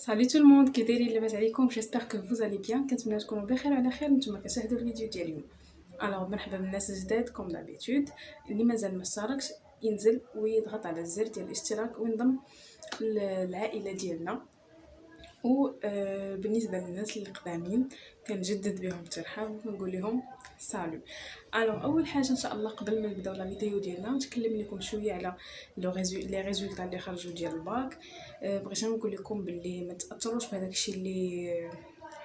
Salut tout le monde, كي دايرين لاباس عليكم؟ j'espère que vous allez bien. كنتمنى تكونوا بخير وعلى خير. نتوما كتشاهدوا الفيديو ديال اليوم. الوغ مرحبا بالناس الجداد كوم دابيتود. اللي مازال ما اشتركش ينزل ويضغط على الزر ديال الاشتراك وينضم للعائله ديالنا. و بالنسبه للناس اللي قدامين كنجدد بهم الترحاب وكنقول لهم سالو. اول حاجه ان شاء الله قبل ما نبداو لا فيديو ديالنا نتكلم لكم شويه على لي ريزولطا اللي خرجوا ديال الباك. بغيت نقول لكم باللي ما تاثروش بهذاك الشيء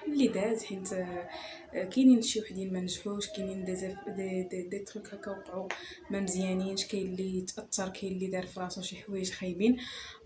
اللي داز، حيت كاينين شي وحدين ما نجحوش، كاينين دي تروك هكا وقعوا ما مزيانينش، كاين اللي تاثر، كاين اللي دار في راسو شي حوايج خايبين.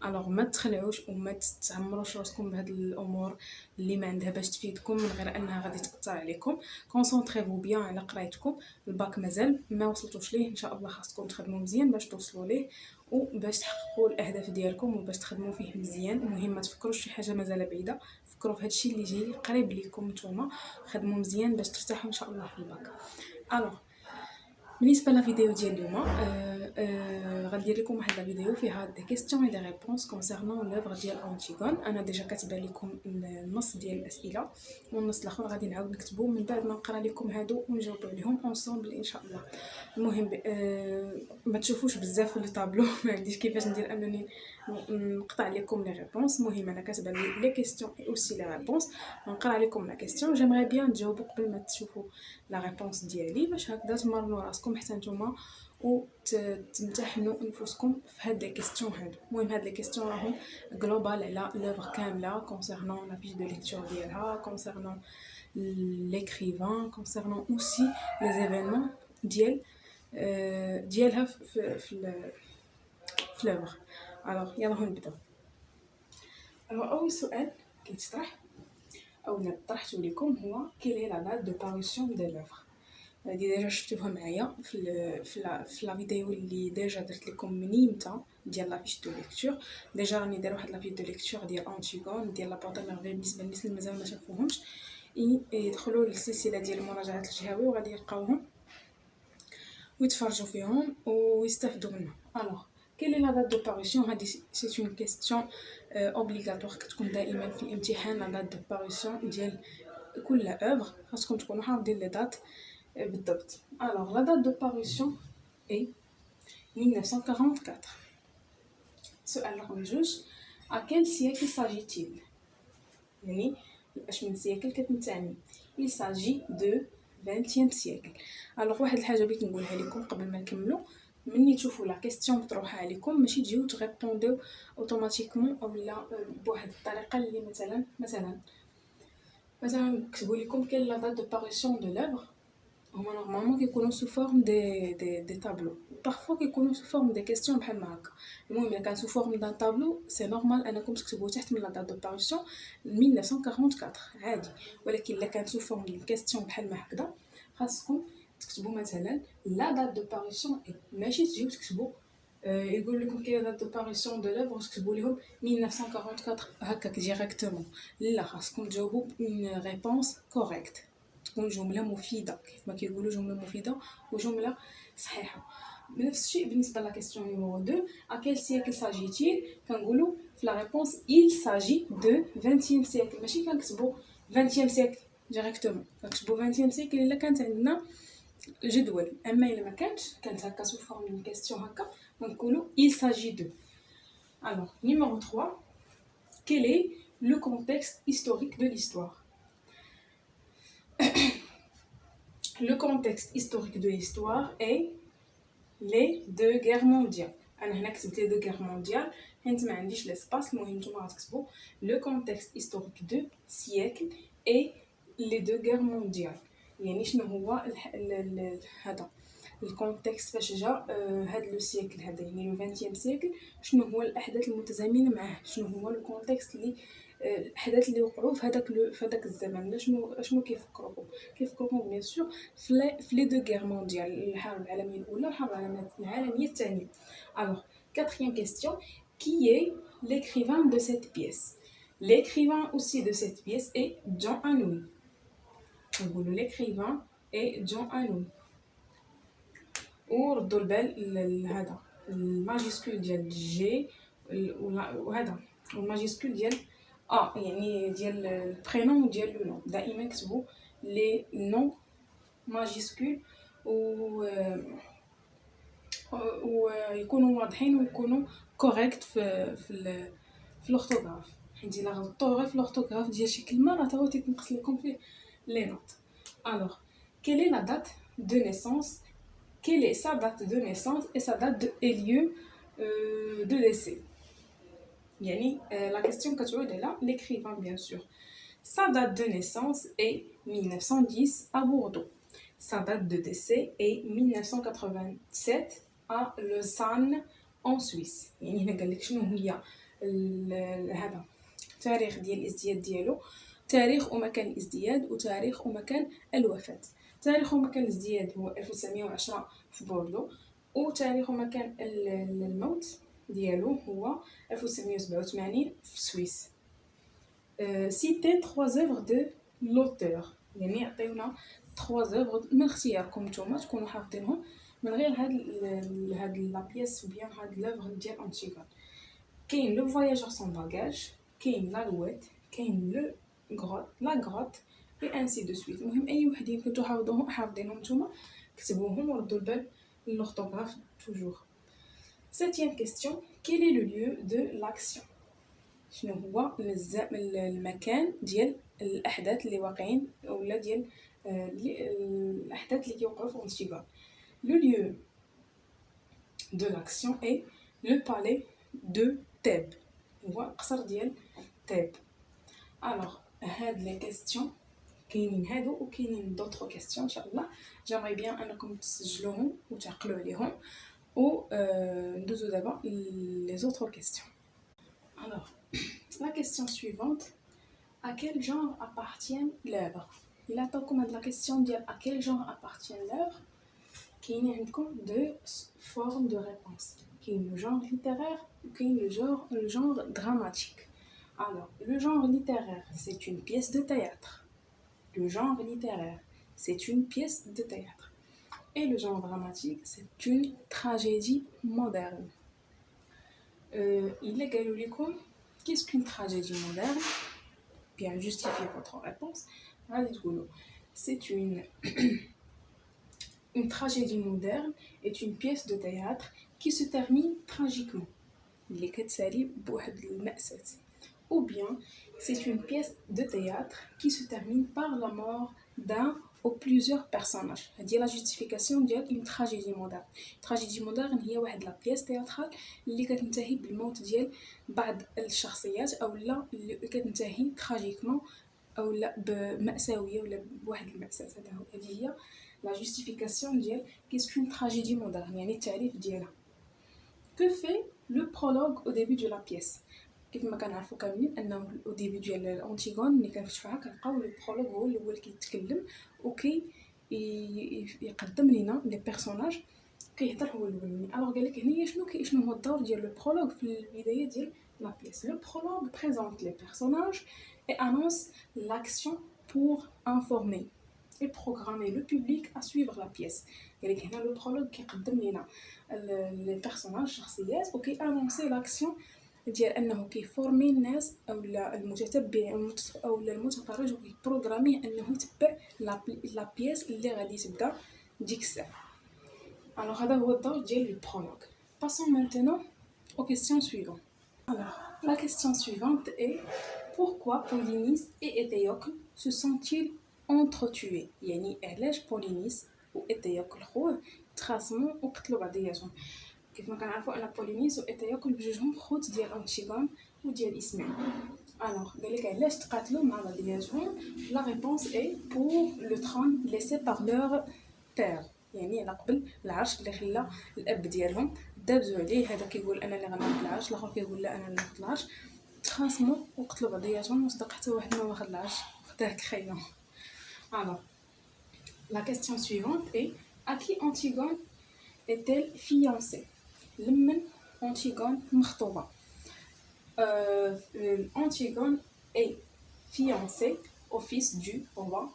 ما تخلعوش وما تعمروش راسكم بهاد الامور اللي ما عندها باش تفيدكم من غير انها غادي تاثر عليكم. كونسونطريفو بيان على قرايتكم. الباك مازال ما وصلتوش ليه، ان شاء الله خاصكم تخدموا مزيان باش توصلوا ليه وباش تحققوا الاهداف ديالكم وباش تخدموا فيه مزيان. المهم ما تفكروش شي حاجه مازال بعيده، فكروا في هادشي اللي جاي قريب ليكم نتوما. خدموا مزيان باش ترتاحوا ان شاء الله في الباك. بالنسبه للفيديو ديال اليوم غندير لكم واحد الفيديو فيها دي كيسيون اي دي ريبونس كونسيرنون لوفر ديال انتيغون. انا ديجا كاتبه لكم النص ديال الاسئله والنص الاخر غادي نعاود نكتبو من بعد ما نقرا لكم هادو ونجاوبوا عليهم اونصومبل ان شاء الله. المهم ما تشوفوش بزاف في الطابلو ما عنديش كيفاش ندير انني نقطع لكم لي ريبونس. المهم انا كاتبه لي كيسيون اي اوسي لي ريبونس، نقرا لكم لا كيسيون. جيمري بيان تجاوبوا قبل ما تشوفوا لا ريبونس ديالي باش هكذا تمرنوا راسكم حتى نتوما وتمتحنوا انفسكم في هاد لي كيسيون هادو. المهم هاد لي كيسيون راهم جلوبال على لوفر كامله كونسيرنون لا فيش دو ليكتور ديالها، كونسيرنون l'écrivain, concernant aussi les événements ديالها في l'œuvre. يلا نبداو. اول سؤال كيتطرح او اللي طرحته لكم هو quelle est la date de parution de l'œuvre. هادي ديجا شفتوها معايا في لا فيديو اللي ديجا درت لكم من يمتى ديال لا فيش دو ليكتور. ديجا راني داير واحد لا فيش دو ليكتور ديال انتيغون ديال لا بورت ميرفي. بالنسبه للناس اللي مازال ما شافوهمش يدخلوا للسلسله ديال المراجعات الجهوي وغادي يلقاوهم ويتفرجوا فيهم ويستافدوا منهم. quelle est la date de parution؟ هذه c'est une question obligatoire كتكون دائما في الامتحان. la date de parution ديال كل œuvre خاصكم تكونوا حافظين لي دات بالضبط. la date de parution est 1944. سؤال رقم 2 à quel siècle s'agit-il؟ يعني اش من سيكل كتمتعني؟ il s'agit de 20e siècle. واحد الحاجه بغيت نقولها لكم قبل ما نكملوا. مني تشوفوا لا كيسيون مطروحه عليكم ماشي تجيو تريبونديو اوتوماتيكمون اولا بواحد الطريقه اللي مثلا كتبوا لكم كاين لا دات دو باريسيون دو لوفر. هما نورمالمون كيكونوا سو فورم دي تابلو، بارفو كيكونوا سو فورم دي كيسيون بحال هكا. المهم الا كان سو فورم دان تابلو سي نورمال انكم تكتبوا تحت من لا دات دو باريسيون 1944 عادي. ولكن الا كان سو فورم ديال كيسيون بحال هكذا خاصكم تكتبوا مثلا لا دات دو باريسيون ماشي تجيو تكتبوا يقول لكم كاين دات دو باريسيون دو لوفر تكتبوا لهم 1944 هكاك ديريكتومون. لا، خاصكم تجاوبوا اون ريبونس كوريكت، تكون جمله مفيده كيف ما كيقولوا جمله مفيده وجمله صحيحه. بنفس الشيء بالنسبه لا كيسيون نيميرو 2 à quel siècle s'agit-il؟ كنقولوا في لا ريبونس il s'agit de 20e siècle، ماشي كنكتبوا 20e siècle ديريكتومون، كنكتبوا 20e siècle الا كانت عندنا جدول. اما الا ما كانت هكا سو فورم دون كيسيون هكا نقولوا il s'agit de. numéro 3 quel est le contexte historique de l'histoire؟ Le contexte historique de l'histoire est les deux guerres mondiales. انا هنا كتبت les deux guerres mondiales حيت ما عنديش l'espace. المهم نتوما غتكتبوا le contexte historique de siècle et les deux guerres mondiales. يعني شنو هو هذا الكونتكست فاش جا هذا لو سيكل هذا، يعني لو 20 سيكل، شنو هو الاحداث المتزامنه معاه، شنو هو الكونتكست اللي الاحداث اللي وقعوا في هذاك الزمن. شنو كيفكركم بيان سور في لي دو غير مونديال، الحرب العالميه الاولى والحرب العالميه الثانيه. quatrième question qui est l'écrivain de cette pièce؟ l'écrivain aussi de cette pièce est John Anouilh. نقولوا l'écrivain est John Anouilh. وردوا البال هذا الماجيسكول ديال جي وهذا والماجيسكول ديال يعني ديال البرينون وديال لو نون دائما كتبوا لي نون ماجيسكول و ويكونوا واضحين ويكونوا كوريكت في الاورثوغراف، حيت الا غلطتوا غير في الاورثوغراف ديال شي كلمه راه تغوتي تنقص لكم فيه لي نوت. الوغ quelle est la date de naissance, quelle est sa date de naissance et sa date et lieu de décès. يعني la question كتعود على l'écrivain bien sûr. Sa date de naissance est 1910 à Bordeaux. Sa date de décès est 1987 à Lausanne en Suisse. يعني هنا قال لك شنو هي هذا تاريخ ديال الازدياد ديالو، تاريخ ومكان الازدياد وتاريخ ومكان الوفاة. تاريخ ومكان الازدياد هو 1910 في بوردو، وتاريخ ومكان الموت ديالو هو 1987 في سويس. citer 3 œuvres de l'auteur، يعني عطيونا 3 œuvres من اختياركم نتوما تكونوا حافظينهم من غير هاد لا بيس بيان هاد لوفر ديال أنتيغون. كاين لو فواياجور سون باجاج، كاين لا لويت، كاين لو غروت لا غروت et ainsi de suite. المهم اي وحدين كنتو حافظينهم نتوما كتبوهم وردوا البال للورثوغراف توجور. Septième question, quel est le lieu de l'action؟ شنو هو المكان ديال الاحداث اللي واقعين اولا ديال الاحداث اللي كيوقعوا في أنتيغون. Le lieu de l'action est le palais de Thèbes، هو القصر ديال Thèbes. Alors هاد لي كيستيون كاينين هادو وكاينين دوطرو كيستيون ان شاء الله جامعي بيان انكم تسجلوهم وتعقلوا عليهم و ندوزو دابا les autres questions. Alors la question suivante, à quel genre appartient l'œuvre؟ Il attend la question ديال à quel genre appartient l'œuvre. كاين عندكم deux formes de réponse، كاين le genre littéraire ou كاين le genre dramatique. Alors le genre littéraire c'est une pièce de théâtre. Le genre littéraire c'est une pièce de théâtre. Et le genre dramatique c'est une tragédie moderne. Il est قالوا لكم qu'est-ce qu'une tragédie moderne. Bien justifier votre réponse. C'est une tragédie moderne est une pièce de théâtre qui se termine tragiquement. اللي كتسالي بواحد المأساة. Ou bien c'est une pièce de théâtre qui se termine par la mort d'un ou plusieurs personnages. هذه la justification ديال une tragédie moderne. tragédie moderne هي واحد la pièce théâtrale اللي كتنتهي بالموت ديال بعض الشخصيات او لا اللي كتنتهي tragiquement او لا بمأساوية ولا بواحد المأساة. هذه هي la justification ديال qu'est-ce qu'une tragédie moderne، يعني التعريف ديالها. Que fait le prologue au début de la pièce؟ كيف ما كنعرفوا كاملين انه au début ديال الانتيغون ملي كنفتحوها كنلقاو لو برولوغ هو اللي كيتكلم وكي يقدم لينا لي بيرسوناج كيهضر هو الاولاني. الوغ قالك هنايا شنو هو الدور ديال لو برولوغ في البدايه ديال لا بيس. لو برولوغ بريزونط لي بيرسوناج et annonce l'action pour informer et programmer le public à suivre la pièce. قالك هنا لو برولوغ كيقدم لينا لي بيرسوناج شخصيات وكي انونسي لاكسيون ديال انه كيفورمي الناس اولا المتتبع اولا المتفرج وكيبروغراميه انه يتبع لا بيس اللي غادي تبدا ديك الساعه. الوغ هذا هو الدور ديال لو برولوغ. Passons maintenant aux questions suivantes. Alors la question suivante est pourquoi Polynice et Étéocle se sont-ils entretués؟ يعني علاش بولينيس وإيتيوكل خوه تخاصموا وقتلوا بعضياتهم. كيف ما كنعرفوا ان بولينيس وإيتيوكل بجوجهم خوت ديال أنتيغون وديال إسماعيل. الوغ قالك علاش تقاتلوا مع بعضياتهم. لا ريبونس اي بور لو ترون ليسي بار لور بير، يعني على قبل العرش اللي خلى الاب ديالهم دابزوا عليه. هذا كيقول انا اللي غناخذ العرش، الاخر كيقول لا انا اللي ناخذ العرش. تخاصموا وقتلوا بعضياتهم وصدق حتى واحد ما واخد العرش خداه كخيمه. الوغ la question suivante est à qui Antigone est-elle fiancée؟ لمن أنتيغون مخطوبة. Antigone est fiancée au fils du roi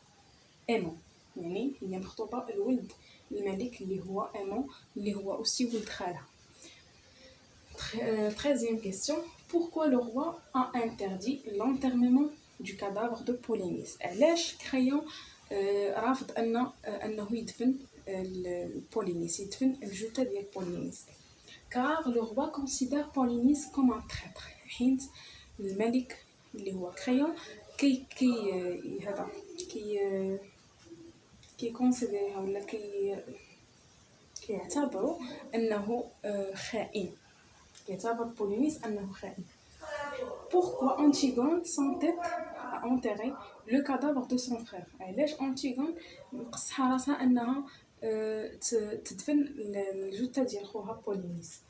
Aimon، يعني هي مخطوبة الولد الملك اللي هو Aimon اللي هو aussi ولد خالها. 13e question, pourquoi le roi a interdit l'enterrement du cadavre de Polynice. علاش كريون رافض انه يدفن Polynice, يدفن الجثة ديال Polynice. Car le roi considère Polynice comme un traître. حيت الملك اللي هو كريون كي كونسيديرها ولا كيعتبروا انه خائن. كيعتبر بولينيس انه خائن. Pourquoi Antigone s'entête à enterrer le cadavre de son frère. علاش Antigone مقصحة راسها انها تدفن الجثة ديال خوها بولينيس.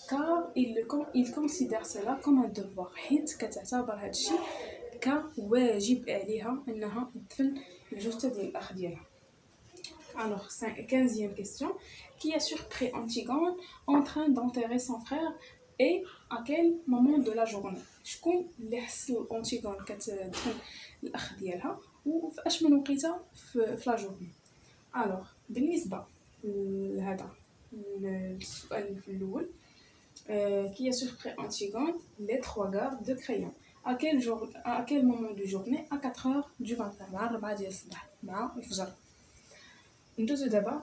Car il considère cela comme un devoir. حيت كتعتبر هذا الشيء كواجب عليها انها تدفن الجثة ديال الاخ ديالها. Alors, 15e question. Qui a surpris Antigone en train d'enterrer son frère et à quel moment de la journée? شكون اللي حصل Antigone كتدفن الأخ ديالها وفي أش من وقيته في لا جورني. Alors, بالنسبة لهذا السؤال الأول qui a surpris Antigone les 3 gardes de Créon. À quel moment du journée? À 4h du matin مع 4 ديال الصباح مع الفجر. ندوزو دابا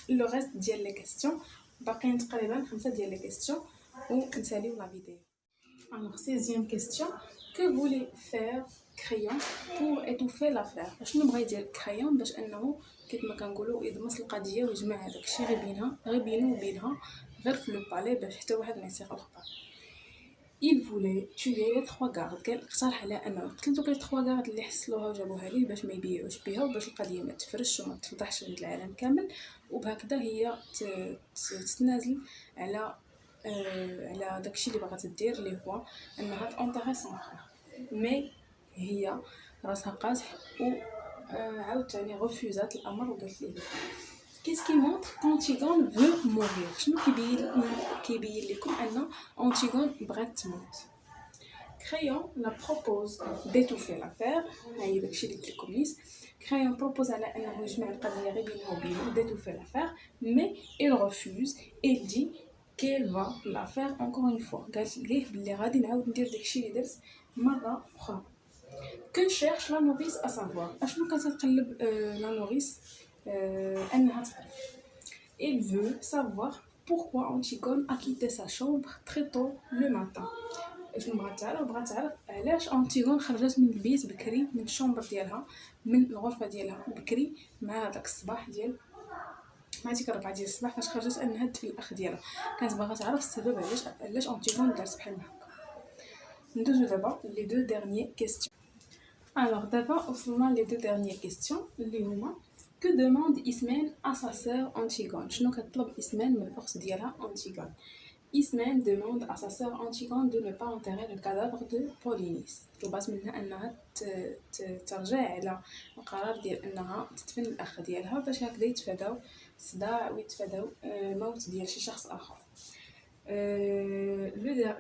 لو ريست ديال لي كيسيون. باقيين تقريبا 5 ديال لي كيسيون ونساليو لا فيديو. Alors 16e question. Que voulait faire Créon pour étouffer l'affaire? شنو بغا يدير كريون باش انه كيف ما كنقولوا يدمس القضيه ويجمع هذاك الشيء غير بينو وبينها غير في لو بالي باش حتى واحد ما يسيق الاخر. Il voulait tuer les 3 gardes. كان اقترح على انه يقتل دوك لي 3 gardes اللي حصلوها وجابوها ليه باش ما يبيعوش بها وباش القضيه ما تفرش وما تفضحش عند العالم كامل وبهكذا هي تتنازل على داكشي اللي باغا تدير اللي هو انها تانتيغي سون فخير. مي هي راسها قاصح و عاوتاني رفوزات الامر وقالت ليه Qu'est-ce qui montre qu'Antigone veut mourir? شنو كيبين لكم ان Antigone بغات تموت. Créon la propose d'étouffer l'affaire. هاي داكشي اللي قلت لكم نيس. Créon propose على انه يجمع القضيه غير بينه وبينه d'étouffer l'affaire, mais il refuse et dit qu'elle va la faire encore une fois. قالت ليه بلي غادي نعاود ندير داكشي اللي درت مره اخرى. Que cherche la novice à savoir? اشنو كتقلب la novice انها تعرف. Elle veut savoir pourquoi Antigone a quitté sa chambre très tôt le matin. شنو بغات تعرف علاش Antigone خرجت من البيت بكري من الشومبر ديالها من الغرفه ديالها بكري مع هذاك الصباح ديال مع ديك 4 ديال الصباح فاش خرجت انها تدفن الاخ ديالها. كانت باغا تعرف السبب علاش Antigone دارت بحال هكا. ندوزو دابا لي دو ديرنيي كيسيون. Alors d'abord وصلنا لي دو ديرنيي كيسيون اللي هما Que demande Ismène à sa sœur Antigone? شنو كتطلب إسمين من الأخت ديالها Antigone. Ismène demande à sa sœur Antigone de ne pas enterrer le cadavre de Polynice. طلبات منها أنها ترجع على القرار ديال أنها تدفن الأخ ديالها باش هكذا يتفاداو صداع ويتفاداو موت ديال شي شخص آخر.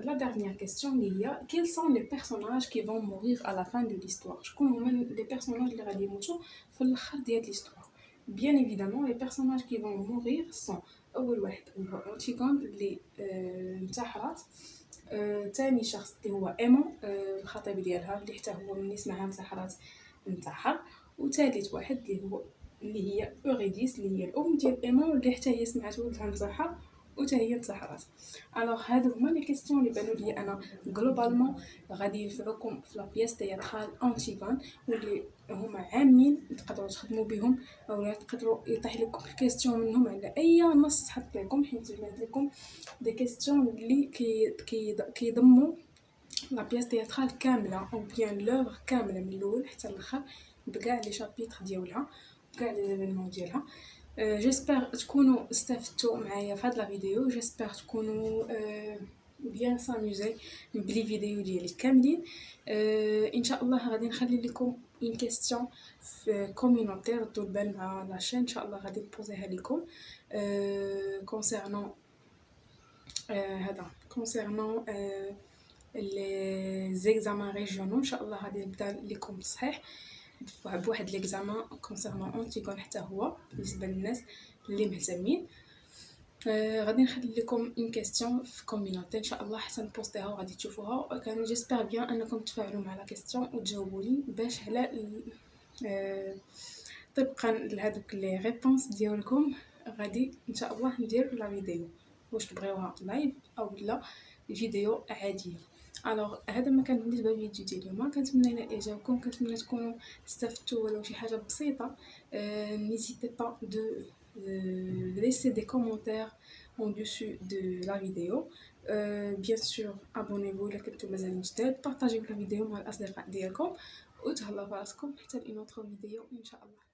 La dernière question اللي هي quels sont les personnages qui vont mourir à la fin de l'histoire? شكون هما les personnages اللي غادي يموتوا في الآخر ديال l'histoire. Bien évidemment les personnages qui vont mourir sont أول واحد هو Antigone اللي انتحرت. ثاني شخص اللي هو إيمون الخطيب ديالها اللي حتى هو ملي سمعها انتحرت انتحر. وثالث واحد اللي هي أوريديس اللي هي الأم ديال إيمون اللي حتى هي سمعت ولدها انتحر وتا هي انتحرت. الوغ هادو هما لي كيسيون اللي بانوا لي انا غلوبالمون غادي ينفعوكم في لا بياس تياترال Antigone واللي هما عامين تقدروا تخدموا بهم او تقدروا يطيح لكم الكيسيون منهم على اي نص حط لكم حيت جبت لكم دي كيسيون اللي كيضموا لا بياس تياترال كامله او بيان لوغ كامله من الاول حتى الاخر بكاع لي شابيتر ديالها بكاع لي زيفينمون ديالها. جيسبر تكونوا استفدتوا معايا في هاد لا فيديو. جيسبر تكونوا بيان ساموزي بلي فيديو ديالي كاملين. ان شاء الله غادي نخلي لكم اون كيسيون في كومونتير ردوا البال مع لاشين ان شاء الله غادي نبوزيها لكم كونسيرنون هذا كونسيرنون لي زيكزامان ريجيونال. ان شاء الله غادي نبدا لكم صحيح بواحد ليكزامان كونسيرنون Antigone حتى هو بالنسبه للناس اللي مهتمين. غادي نخلي لكم اون كيستيون في كوميونيتي ان شاء الله حتى نبوستيها وغادي تشوفوها. كان جيسبر بيان انكم تفاعلوا مع لا كيستيون وتجاوبوا لي باش على طبقا لهذوك لي ريبونس ديالكم غادي ان شاء الله ندير لا فيديو، واش تبغيوها لايف او لا فيديو عاديه. الوغ هذا ما كان بالنسبه للفيديو ديال اليوم، كنتمنى الى اعجابكم، كنتمنى تكونوا استفدتوا ولو شي حاجه بسيطه. n'hésitez pas de laisser des commentaires en dessus de la vidéo. Bien sûr abonnez-vous الا كنتو مازال جداد، بارطاجيو la vidéo مع الاصدقاء ديالكم وتهلاو براسكم حتى لإن اوتر فيديو ان شاء الله.